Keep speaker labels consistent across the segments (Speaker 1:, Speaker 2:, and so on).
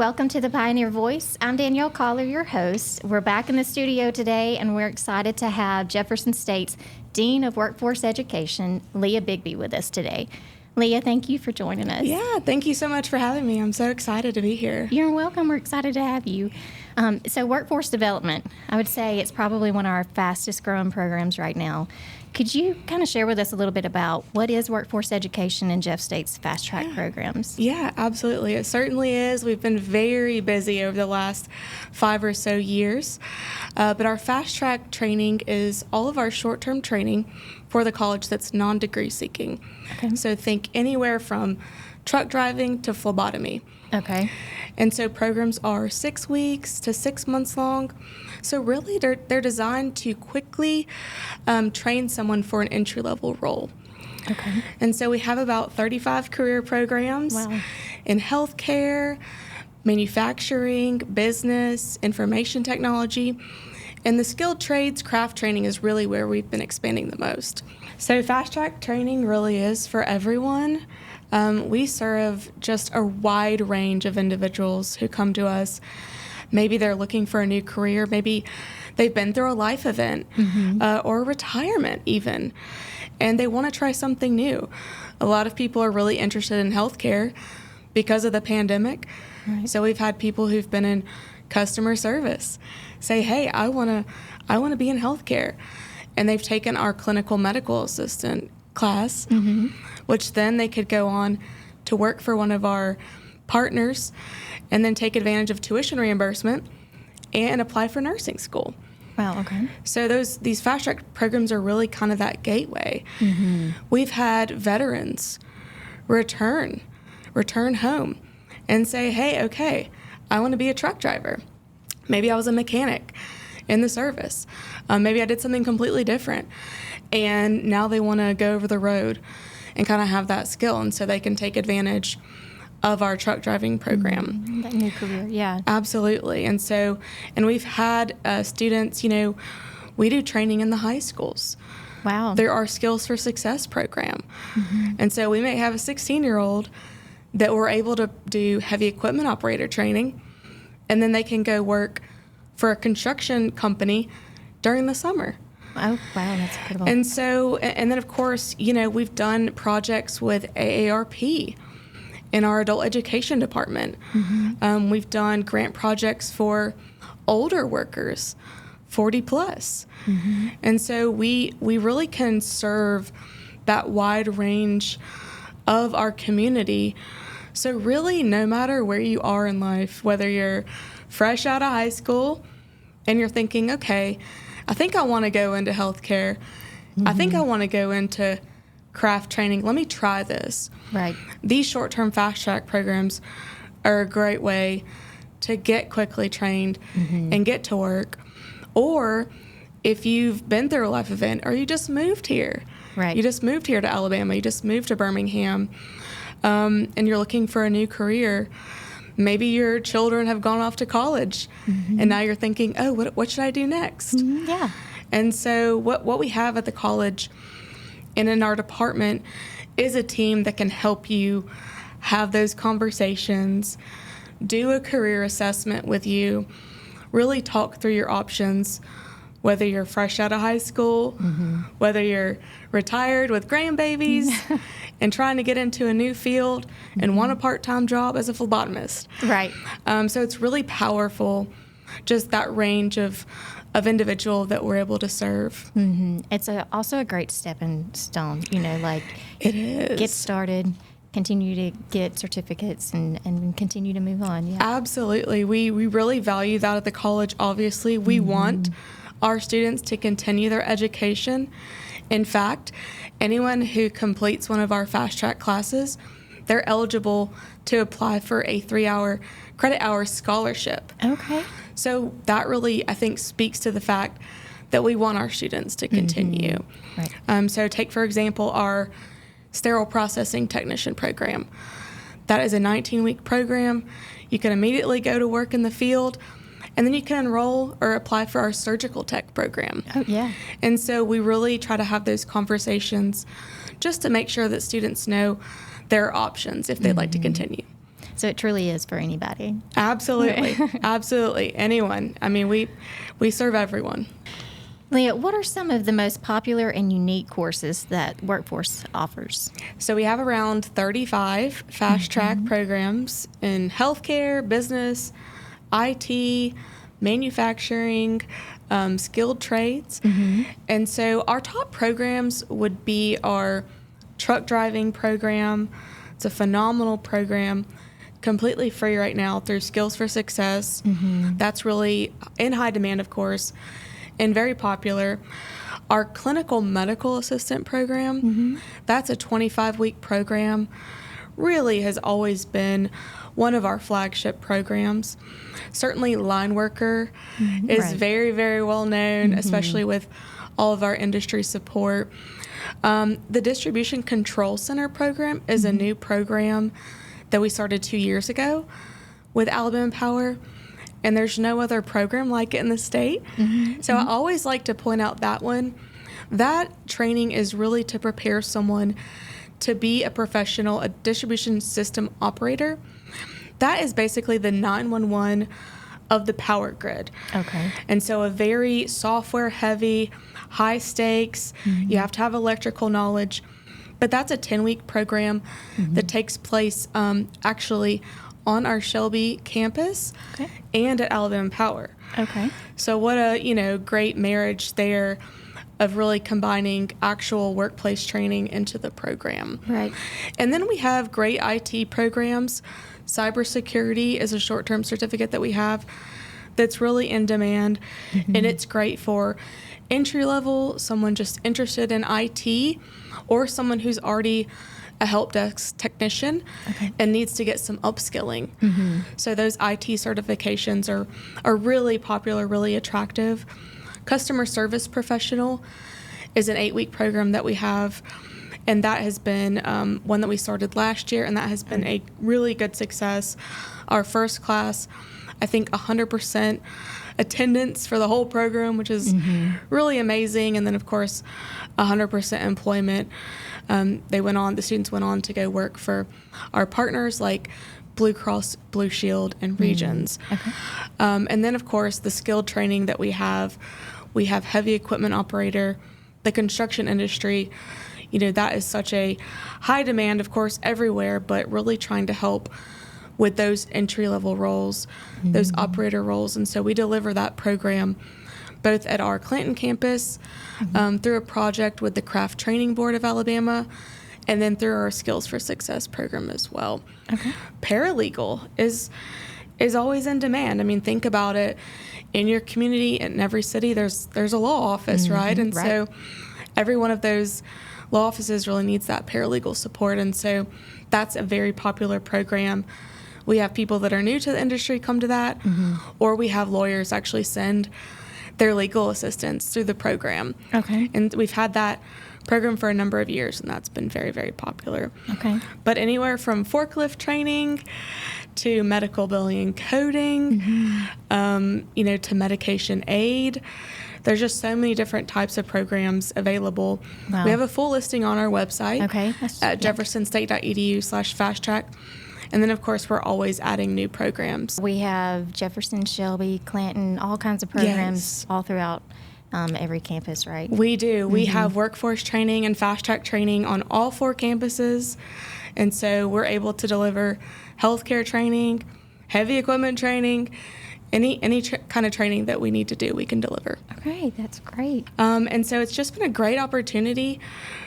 Speaker 1: welcome to the Pioneer Voice. I'm Danielle Collar, your host. We're back in the studio today, and we're excited to have Jefferson State's Dean of Workforce Education, Leah Bigby, with us today. Leah, thank you for joining us.
Speaker 2: Yeah, thank you so much for having me. I'm so excited to be here.
Speaker 1: You're welcome. We're excited to have you. So workforce development, I would say it's probably one of our fastest growing programs right now. Could you kind of share with us a little bit about what is workforce education in Jeff State's fast track programs?
Speaker 2: Yeah, absolutely. It certainly is. We've been very busy over the last 5 or so years. But our fast track training is all of our short-term training for the college that's non-degree seeking.
Speaker 1: Okay.
Speaker 2: So think anywhere from truck driving to phlebotomy.
Speaker 1: Okay.
Speaker 2: And so programs are 6 weeks to 6 months long. So really they're designed to quickly train someone for an entry-level role.
Speaker 1: Okay.
Speaker 2: And so we have about 35 career programs in healthcare, manufacturing, business, information technology. And the skilled trades craft training is really where we've been expanding the most. So fast track training really is for everyone. We serve just a wide range of individuals who come to us. Maybe they're looking for a new career. Maybe they've been through a life event or retirement even, and they want to try something new. A lot of people are really interested in healthcare because of the pandemic.
Speaker 1: Right.
Speaker 2: So we've had people who've been in customer service say, hey, I want to be in healthcare. And they've taken our clinical medical assistant class, which then they could go on to work for one of our partners and then take advantage of tuition reimbursement and apply for nursing school.
Speaker 1: Wow, okay.
Speaker 2: So these fast track programs are really kind of that gateway. We've had veterans return home and say, hey, okay, I want to be a truck driver. Maybe I was a mechanic in the service. Maybe I did something completely different. And now they want to go over the road and kind of have that skill. And so they can take advantage of our truck driving program.
Speaker 1: That new career, yeah.
Speaker 2: Absolutely. And we've had students, we do training in the high schools.
Speaker 1: Wow.
Speaker 2: There are Skills for Success program. And so we may have a 16-year-old that we're able to do heavy equipment operator training, and then they can go work for a construction company during the summer.
Speaker 1: Oh, wow, that's incredible.
Speaker 2: And then, of course, we've done projects with AARP in our adult education department. We've done grant projects for older workers, 40 plus. And so we really can serve that wide range of our community. So really, no matter where you are in life, whether you're fresh out of high school and you're thinking, okay, I think I want to go into healthcare. I think I want to go into craft training. Let me try this.
Speaker 1: Right.
Speaker 2: These short-term fast-track programs are a great way to get quickly trained and get to work. Or if you've been through a life event or you just moved here.
Speaker 1: Right.
Speaker 2: You just moved here to Alabama. You just moved to Birmingham. And you're looking for a new career. Maybe your children have gone off to college, and now you're thinking, oh, what should I do next?
Speaker 1: Yeah.
Speaker 2: And so what we have at the college and in our department is a team that can help you have those conversations, do a career assessment with you, really talk through your options, whether you're fresh out of high school, whether you're retired with grandbabies and trying to get into a new field and want a part-time job as a phlebotomist.
Speaker 1: Right.
Speaker 2: So it's really powerful, just that range of individual that we're able to serve.
Speaker 1: It's also a great stepping stone,
Speaker 2: It is.
Speaker 1: Get started, continue to get certificates, and continue to move on. Yeah.
Speaker 2: Absolutely. We really value that at the college, obviously. We want our students to continue their education. In fact, anyone who completes one of our fast track classes, they're eligible to apply for a 3-hour credit hour scholarship.
Speaker 1: Okay.
Speaker 2: So that really, I think, speaks to the fact that we want our students to continue.
Speaker 1: Right.
Speaker 2: So take, for example, our sterile processing technician program. That is a 19-week program. You can immediately go to work in the field, and then you can enroll or apply for our surgical tech program.
Speaker 1: Oh, yeah.
Speaker 2: And so we really try to have those conversations just to make sure that students know their options if they'd like to continue.
Speaker 1: So it truly is for anybody.
Speaker 2: Absolutely. Absolutely. Anyone. I mean, we serve everyone.
Speaker 1: Leah, what are some of the most popular and unique courses that Workforce offers?
Speaker 2: So we have around 35 fast-track programs in healthcare, business, IT, manufacturing, skilled trades. And so our top programs would be our truck driving program. It's a phenomenal program, completely free right now through Skills for Success. That's really in high demand, of course, and very popular. Our clinical medical assistant program, that's a 25-week program, really has always been one of our flagship programs. Certainly line worker is very, very well known, especially with all of our industry support. The Distribution Control Center program is a new program that we started 2 years ago with Alabama Power, and there's no other program like it in the state. So I always like to point out that one. That training is really to prepare someone to be a professional, a distribution system operator. That is basically the 911 of the power grid.
Speaker 1: Okay.
Speaker 2: And so a very software heavy, high stakes, you have to have electrical knowledge. But that's a 10-week program that takes place actually on our Shelby campus and at Alabama Power.
Speaker 1: Okay.
Speaker 2: So what a, great marriage there of really combining actual workplace training into the program.
Speaker 1: Right.
Speaker 2: And then we have great IT programs. Cybersecurity is a short-term certificate that we have that's really in demand, and it's great for entry level, someone just interested in IT, or someone who's already a help desk technician and needs to get some upskilling. So those IT certifications are really popular, really attractive. Customer service professional is an 8-week program that we have, and that has been one that we started last year, and that has been a really good success. Our first class, I think 100% attendance for the whole program, which is really amazing. And then, of course, 100% employment. The students went on to go work for our partners like Blue Cross, Blue Shield, and Regions. And then, of course, the skilled training that we have heavy equipment operator, the construction industry. That is such a high demand, of course, everywhere, but really trying to help with those entry-level roles, those operator roles. And so we deliver that program both at our Clanton campus through a project with the Craft Training Board of Alabama, and then through our Skills for Success program as well. Paralegal is always in demand. I mean, think about it. In your community, in every city, there's a law office, right? And so every one of those law offices really needs that paralegal support. And so that's a very popular program. We have people that are new to the industry come to that, or we have lawyers actually send their legal assistants through the program. And we've had that program for a number of years, and that's been very, very popular. But anywhere from forklift training to medical billing and coding, to medication aid. There's just so many different types of programs available. We have a full listing on our website at jeffersonstate.edu/fast-track. And then, of course, we're always adding new programs.
Speaker 1: We have Jefferson, Shelby, Clanton, all kinds of programs all throughout every campus, right?
Speaker 2: We do. We have workforce training and fast-track training on all 4 campuses. And so we're able to deliver healthcare training, heavy equipment training, any kind of training that we need to do, we can deliver.
Speaker 1: Okay, that's great.
Speaker 2: And so it's just been a great opportunity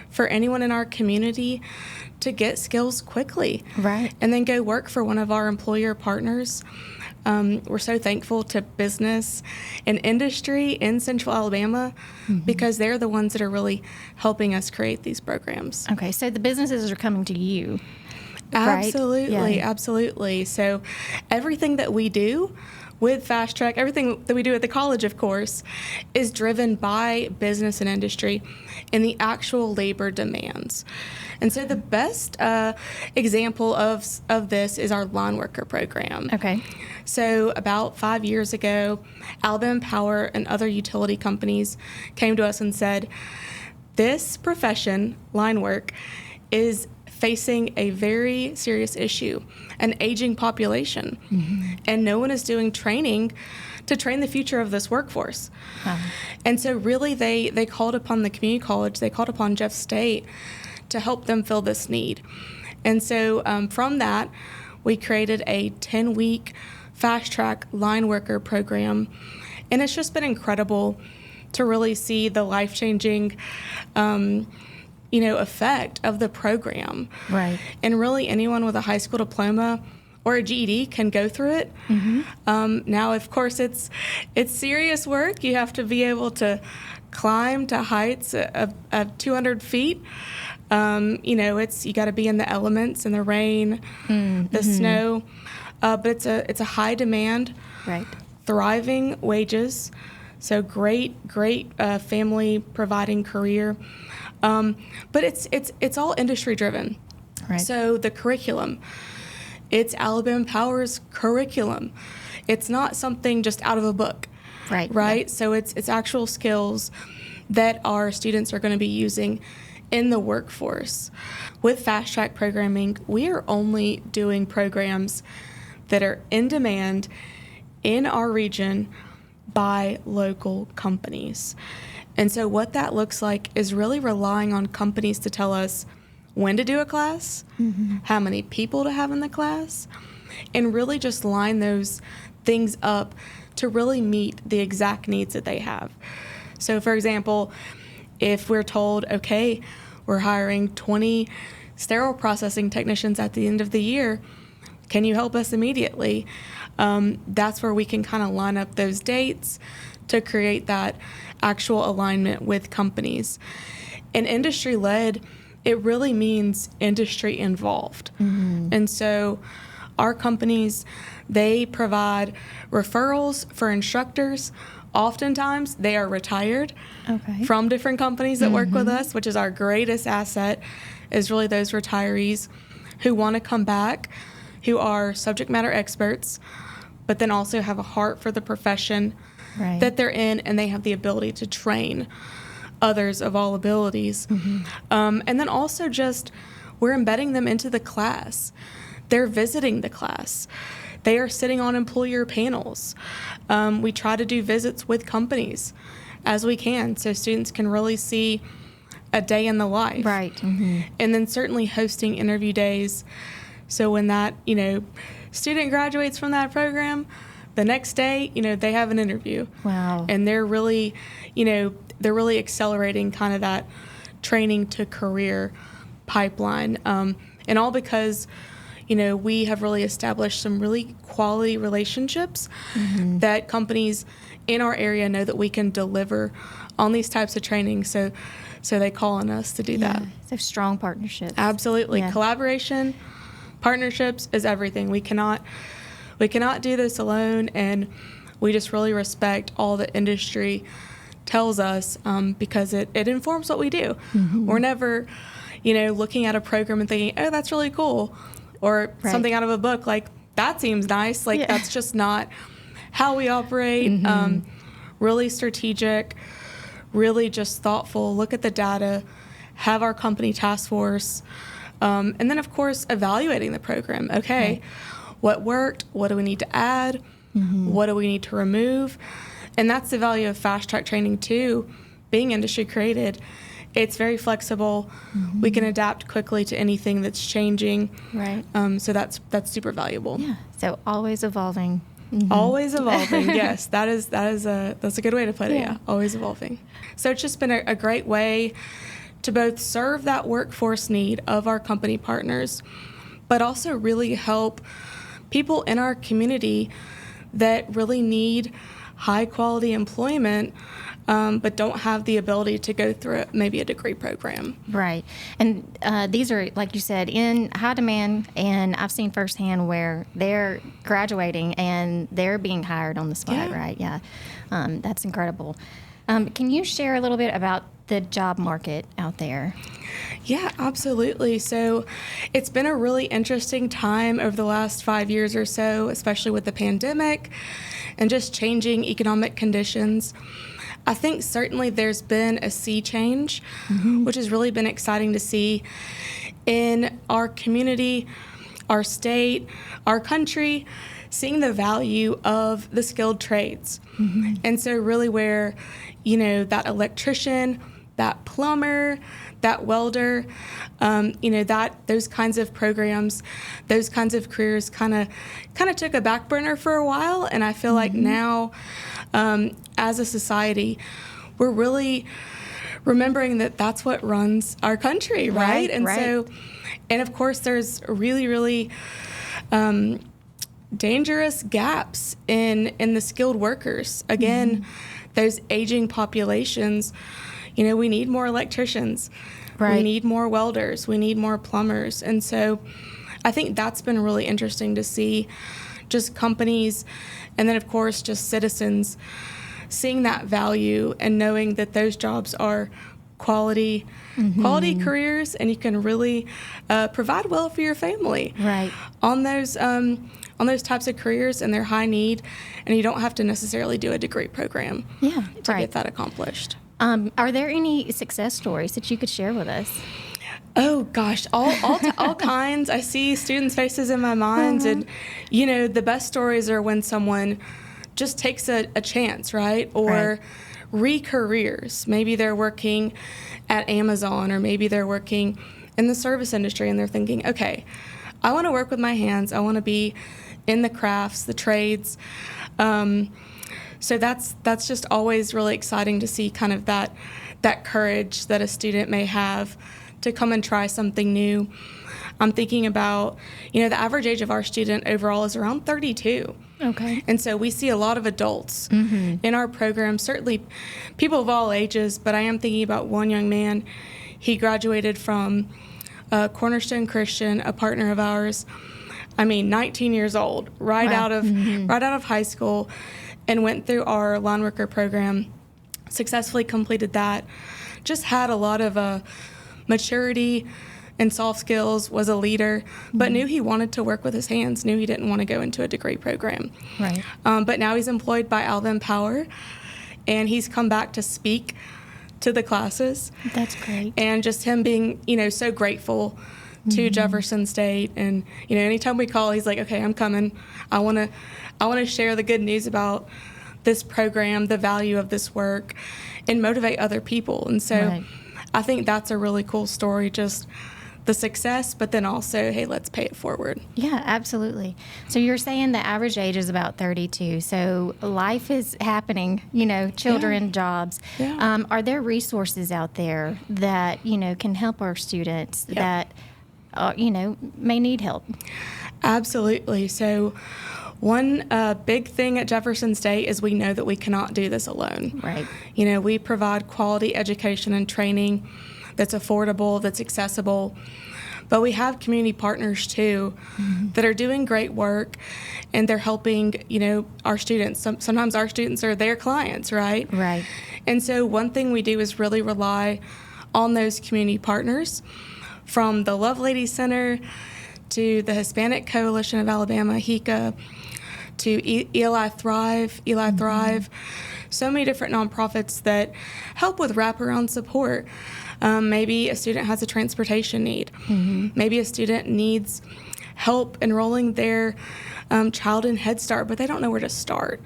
Speaker 2: for anyone in our community to get skills quickly. And then go work for one of our employer partners. We're so thankful to business and industry in Central Alabama because they're the ones that are really helping us create these programs.
Speaker 1: Okay, so the businesses are coming to you.
Speaker 2: Absolutely, absolutely. So everything that we do with Fast Track, everything that we do at the college, of course, is driven by business and industry and the actual labor demands. And so the best example of this is our line worker program. So about 5 years ago, Alabama Power and other utility companies came to us and said, this profession, line work, is facing a very serious issue, an aging population. And no one is doing training to train the future of this workforce. And so really they called upon the community college, they called upon Jeff State to help them fill this need. And so from that, we created a 10-week fast-track line worker program. And it's just been incredible to really see the life-changing effect of the program.
Speaker 1: Right.
Speaker 2: And really anyone with a high school diploma or a GED can go through it. Now, of course, it's serious work. You have to be able to climb to heights of 200 feet. You got to be in the elements, in the rain, the snow. But it's a high demand,
Speaker 1: right,
Speaker 2: thriving wages. So great family providing career. But it's all industry driven.
Speaker 1: Right.
Speaker 2: So the curriculum, it's Alabama Power's curriculum. It's not something just out of a book.
Speaker 1: Right.
Speaker 2: Right. Yeah. So it's actual skills that our students are going to be using in the workforce. With fast track programming, we are only doing programs that are in demand in our region by local companies. And so what that looks like is really relying on companies to tell us when to do a class, how many people to have in the class, and really just line those things up to really meet the exact needs that they have. So for example, if we're told, okay, we're hiring 20 sterile processing technicians at the end of the year, can you help us immediately? That's where we can kind of line up those dates to create that actual alignment with companies. And industry-led, it really means industry involved. And so our companies, they provide referrals for instructors. Oftentimes, they are retired from different companies that work with us, which is our greatest asset, is really those retirees who want to come back, who are subject matter experts, but then also have a heart for the profession that they're in, and they have the ability to train others of all abilities. And then also just we're embedding them into the class. They're visiting the class. They are sitting on employer panels. We try to do visits with companies as we can so students can really see a day in the life.
Speaker 1: Right.
Speaker 2: And then certainly hosting interview days. So when that, student graduates from that program, the next day, they have an interview.
Speaker 1: Wow.
Speaker 2: And they're really, they're really accelerating kind of that training to career pipeline. And all because, we have really established some really quality relationships that companies in our area know that we can deliver on these types of training. So they call on us to do that.
Speaker 1: So strong partnerships.
Speaker 2: Absolutely. Yeah. Collaboration, partnerships is everything. We cannot do this alone, and we just really respect all the industry tells us because it informs what we do. We're never, looking at a program and thinking, oh, that's really cool, or something out of a book, like, that seems nice. Like, that's just not how we operate. Really strategic, really just thoughtful, look at the data, have our company task force, and then, of course, evaluating the program. Okay, what worked? What do we need to add? What do we need to remove? And that's the value of fast track training too. Being industry created, it's very flexible. We can adapt quickly to anything that's changing.
Speaker 1: Right.
Speaker 2: So that's super valuable.
Speaker 1: Yeah. So always evolving.
Speaker 2: Always evolving. Yes, that's a good way to put it. Yeah, always evolving. So it's just been a great way to both serve that workforce need of our company partners, but also really help people in our community that really need high quality employment, but don't have the ability to go through maybe a degree program.
Speaker 1: Right. And these are, like you said, in high demand, and I've seen firsthand where they're graduating and they're being hired on the spot, right? Yeah. That's incredible. Can you share a little bit about the job market out there?
Speaker 2: Yeah, absolutely. So it's been a really interesting time over the last 5 years or so, especially with the pandemic and just changing economic conditions. I think certainly there's been a sea change, which has really been exciting to see in our community, our state, our country, seeing the value of the skilled trades. Mm-hmm. And so really where, that electrician, that plumber, that welder, those kinds of programs, those kinds of careers kind of took a back burner for a while. And I feel like now, as a society, we're really remembering that that's what runs our country, right? So, and of course, there's really, really dangerous gaps in the skilled workers. Again, those aging populations. We need more electricians. Right. We need more welders. We need more plumbers. And so I think that's been really interesting to see, just companies and then, of course, just citizens seeing that value and knowing that those jobs are quality careers, and you can really provide well for your family on those types of careers, and they're high need, and you don't have to necessarily do a degree program to get that accomplished.
Speaker 1: Are there any success stories that you could share with us?
Speaker 2: Oh gosh, all kinds. I see students' faces in my mind, and the best stories are when someone just takes a chance, right? Or re-careers. Maybe they're working at Amazon, or maybe they're working in the service industry, and they're thinking, okay, I want to work with my hands. I want to be in the crafts, the trades. So that's just always really exciting to see kind of that courage that a student may have to come and try something new. I'm thinking about, the average age of our student overall is around 32. Okay. And so we see a lot of adults in our program, certainly people of all ages, but I am thinking about one young man. He graduated from Cornerstone Christian, a partner of ours. 19 years old, right out of high school, and went through our line worker program, successfully completed that, just had a lot of maturity and soft skills, was a leader, but knew he wanted to work with his hands, knew he didn't want to go into a degree program. Right. But now he's employed by Alvin Power, and he's come back to speak to the classes. That's great. And just him being, so grateful to Jefferson State, and anytime we call, he's like, okay, I'm coming. I want to share the good news about this program, the value of this work, and motivate other people. And so I think that's a really cool story, just the success, but then also, hey, let's pay it forward.
Speaker 1: Yeah, absolutely. So you're saying the average age is about 32. So life is happening, children, jobs. Yeah. Are there resources out there that, can help our students that may need help?
Speaker 2: Absolutely. So one big thing at Jefferson State is we know that we cannot do this alone. Right. We provide quality education and training that's affordable, that's accessible. But we have community partners, too, that are doing great work, and they're helping, our students. Sometimes our students are their clients, right? Right. And so one thing we do is really rely on those community partners, from the Love Lady Center to the Hispanic Coalition of Alabama, HICA, to Eli Thrive, so many different nonprofits that help with wraparound support. Maybe a student has a transportation need. Maybe a student needs help enrolling their child in Head Start, but they don't know where to start.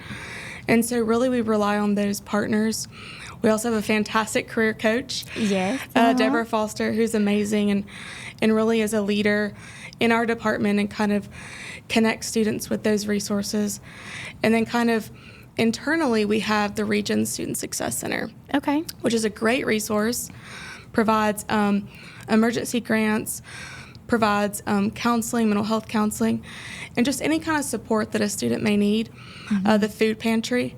Speaker 2: And so really we rely on those partners. We also have a fantastic career coach, Deborah Foster, who's amazing and really is a leader in our department and kind of connects students with those resources. And then kind of internally, we have the Region Student Success Center, which is a great resource, provides emergency grants, provides counseling, mental health counseling, and just any kind of support that a student may need. The food pantry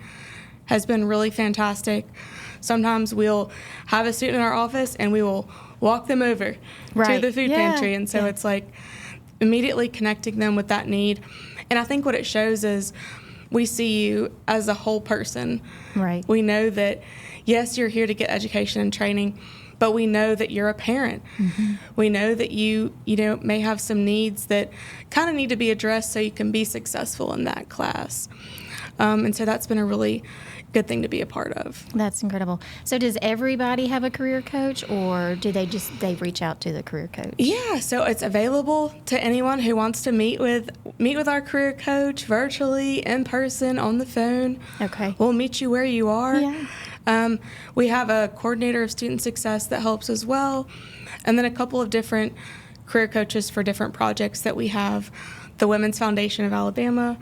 Speaker 2: has been really fantastic. Sometimes we'll have a student in our office and we will walk them over to the food pantry. And so it's like immediately connecting them with that need. And I think what it shows is we see you as a whole person. Right. We know that, yes, you're here to get education and training, but we know that you're a parent. We know that you may have some needs that kind of need to be addressed so you can be successful in that class. And so that's been a really good thing to be a part of.
Speaker 1: That's incredible. So does everybody have a career coach, or do they reach out to the career coach?
Speaker 2: Yeah, so it's available to anyone who wants to meet with our career coach virtually, in person, on the phone.
Speaker 1: Okay.
Speaker 2: We'll meet you where you are.
Speaker 1: Yeah.
Speaker 2: We have a coordinator of student success that helps as well, and then a couple of different career coaches for different projects that we have. The Women's Foundation of Alabama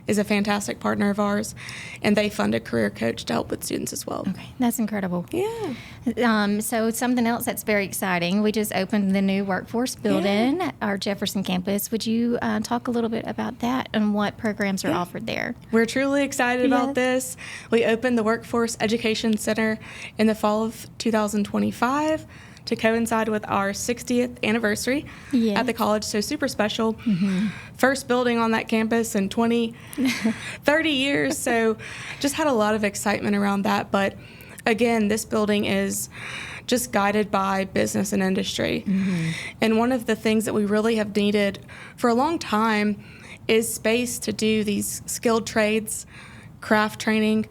Speaker 2: is a fantastic partner of ours, and they fund a career coach to help with students as well.
Speaker 1: Okay, that's incredible.
Speaker 2: Yeah.
Speaker 1: So something else that's very exciting, we just opened the new workforce building at our Jefferson campus. Would you talk a little bit about that and what programs are offered there?
Speaker 2: We're truly excited about this. We opened the Workforce Education Center in the fall of 2025 to coincide with our 60th anniversary at the college, so super special. First building on that campus in 30 years, so just had a lot of excitement around that. But again, this building is just guided by business and industry. And one of the things that we really have needed for a long time is space to do these skilled trades, craft training,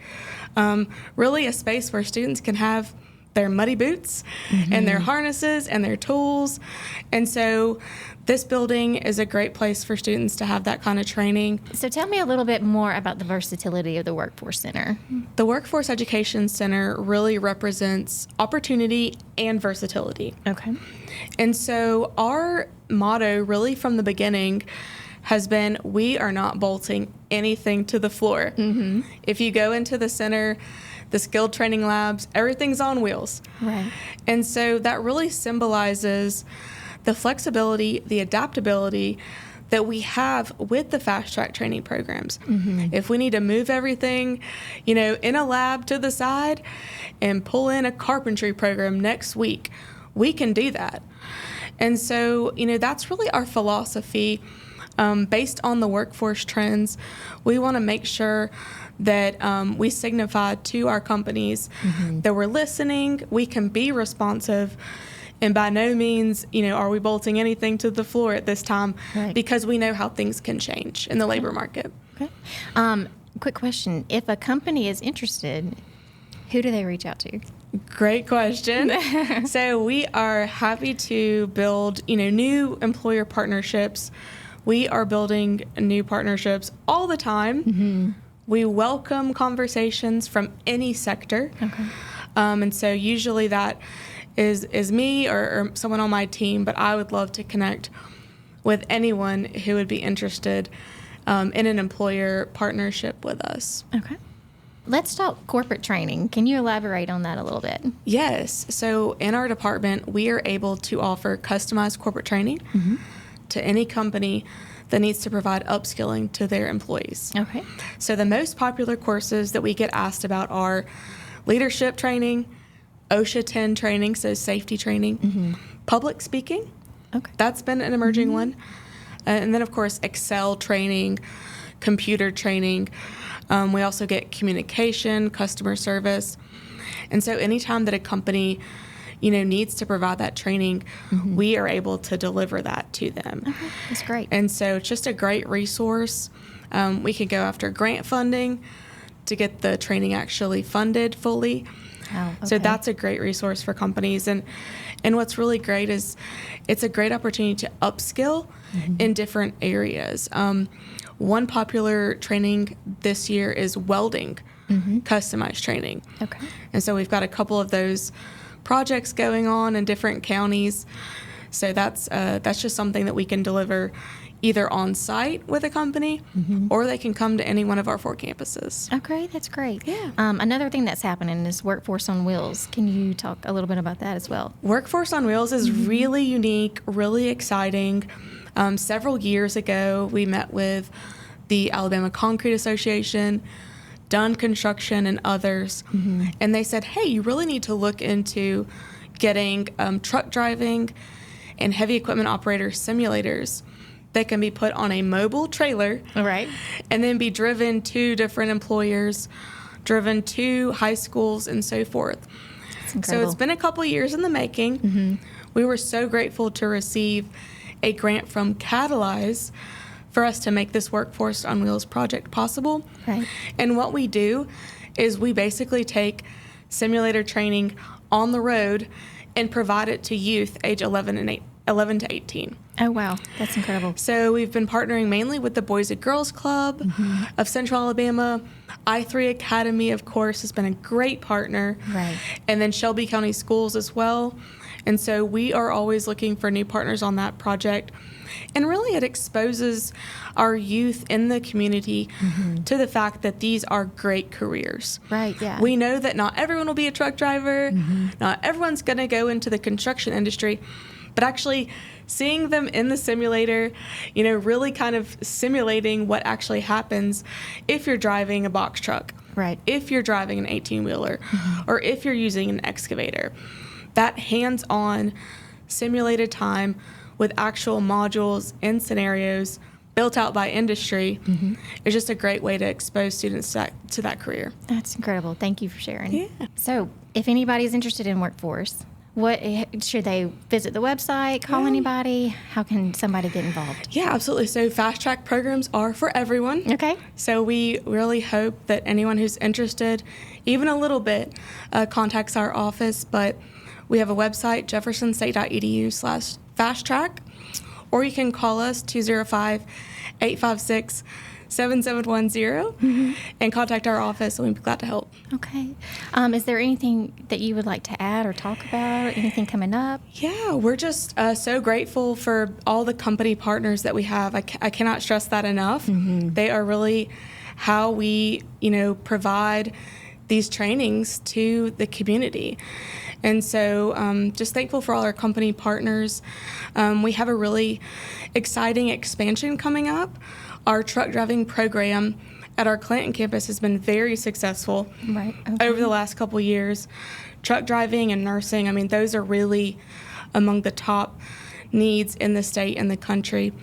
Speaker 2: really a space where students can have their muddy boots and their harnesses and their tools. And so this building is a great place for students to have that kind of training.
Speaker 1: So tell me a little bit more about the versatility of the Workforce Center.
Speaker 2: The Workforce Education Center really represents opportunity and versatility.
Speaker 1: Okay.
Speaker 2: And so our motto really from the beginning has been, we are not bolting anything to the floor. If you go into the center, the skilled training labs, everything's on wheels.
Speaker 1: Right.
Speaker 2: And so that really symbolizes the flexibility, the adaptability that we have with the fast track training programs. If we need to move everything, in a lab to the side and pull in a carpentry program next week, we can do that. And so, that's really our philosophy. Based on the workforce trends, we want to make sure that we signify to our companies that we're listening, we can be responsive, and by no means, are we bolting anything to the floor at this time, because we know how things can change in the labor market.
Speaker 1: Okay. Quick question. If a company is interested, who do they reach out to?
Speaker 2: Great question. So we are happy to build, new employer partnerships. We are building new partnerships all the time. We welcome conversations from any sector. Okay. And so usually that is me or someone on my team, but I would love to connect with anyone who would be interested in an employer partnership with us.
Speaker 1: Okay. Let's talk corporate training. Can you elaborate on that a little bit?
Speaker 2: Yes. So in our department, we are able to offer customized corporate training to any company that needs to provide upskilling to their employees.
Speaker 1: Okay.
Speaker 2: So the most popular courses that we get asked about are leadership training, OSHA 10 training, so safety training, public speaking.
Speaker 1: Okay.
Speaker 2: That's been an emerging one. And then, of course, Excel training, computer training. We also get communication, customer service. And so anytime that a company needs to provide that training, we are able to deliver that to them.
Speaker 1: Okay, that's great.
Speaker 2: And so it's just a great resource. We can go after grant funding to get the training actually funded fully.
Speaker 1: Oh, okay.
Speaker 2: So that's a great resource for companies. And what's really great is it's a great opportunity to upskill in different areas. One popular training this year is welding, customized training.
Speaker 1: Okay.
Speaker 2: And so we've got a couple of those projects going on in different counties. So that's just something that we can deliver either on site with a company or they can come to any one of our 4 campuses.
Speaker 1: Okay, that's great.
Speaker 2: Yeah.
Speaker 1: Another thing that's happening is Workforce on Wheels. Can you talk a little bit about that as well?
Speaker 2: Workforce on Wheels is really unique, really exciting. Several years ago, we met with the Alabama Concrete Association, Dunn Construction, and others, and they said, hey, you really need to look into getting truck driving and heavy equipment operator simulators that can be put on a mobile trailer,
Speaker 1: right,
Speaker 2: and then be driven to different employers, driven to high schools, and so forth. So it's been a couple years in the making. We were so grateful to receive a grant from Catalyze for us to make this Workforce on Wheels project possible.
Speaker 1: Right.
Speaker 2: And what we do is we basically take simulator training on the road and provide it to youth age 11 to 18.
Speaker 1: Oh, wow. That's incredible.
Speaker 2: So we've been partnering mainly with the Boys and Girls Club of Central Alabama. I3 Academy, of course, has been a great partner.
Speaker 1: Right.
Speaker 2: And then Shelby County Schools as well. And so we are always looking for new partners on that project. And really, it exposes our youth in the community to the fact that these are great careers.
Speaker 1: Right, yeah.
Speaker 2: We know that not everyone will be a truck driver. Not everyone's going to go into the construction industry. But actually seeing them in the simulator, really kind of simulating what actually happens if you're driving a box truck.
Speaker 1: Right.
Speaker 2: If you're driving an 18-wheeler, or if you're using an excavator. That hands-on simulated time with actual modules and scenarios built out by industry is just a great way to expose students to that career.
Speaker 1: That's incredible. Thank you for sharing.
Speaker 2: Yeah.
Speaker 1: So if anybody's interested in workforce, what should they visit the website, call anybody? How can somebody get involved?
Speaker 2: Yeah, absolutely. So fast track programs are for everyone.
Speaker 1: Okay.
Speaker 2: So we really hope that anyone who's interested, even a little bit, contacts our office. But we have a website, jeffersonstate.edu/fast track, or you can call us 205-856-7710 and contact our office, and we'd be glad to help.
Speaker 1: Okay. Is there anything that you would like to add or talk about, or anything coming up?
Speaker 2: Yeah, we're just so grateful for all the company partners that we have. I cannot stress that enough. They are really how we, provide these trainings to the community. And so just thankful for all our company partners. We have a really exciting expansion coming up. Our truck driving program at our Clanton campus has been very successful over the last couple years. Truck driving and nursing, those are really among the top needs in the state and the country.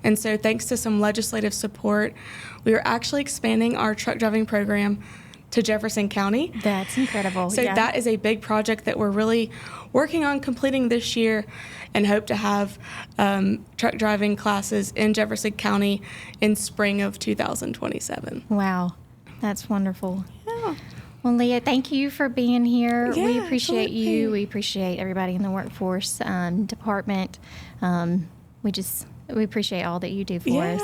Speaker 2: And so thanks to some legislative support, we are actually expanding our truck driving program to Jefferson County.
Speaker 1: That's incredible.
Speaker 2: So that is a big project that we're really working on completing this year, and hope to have truck driving classes in Jefferson County in spring of 2027.
Speaker 1: Wow. That's wonderful.
Speaker 2: Yeah.
Speaker 1: Well, Leah, thank you for being here.
Speaker 2: Yeah,
Speaker 1: we appreciate you.
Speaker 2: absolutely.
Speaker 1: We appreciate everybody in the workforce department. We appreciate all that you do for us.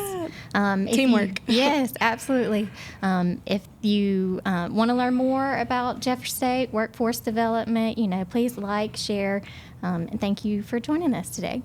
Speaker 2: Teamwork.
Speaker 1: Yes, absolutely. If you want to learn more about Jefferson State workforce development, please like, share, and thank you for joining us today.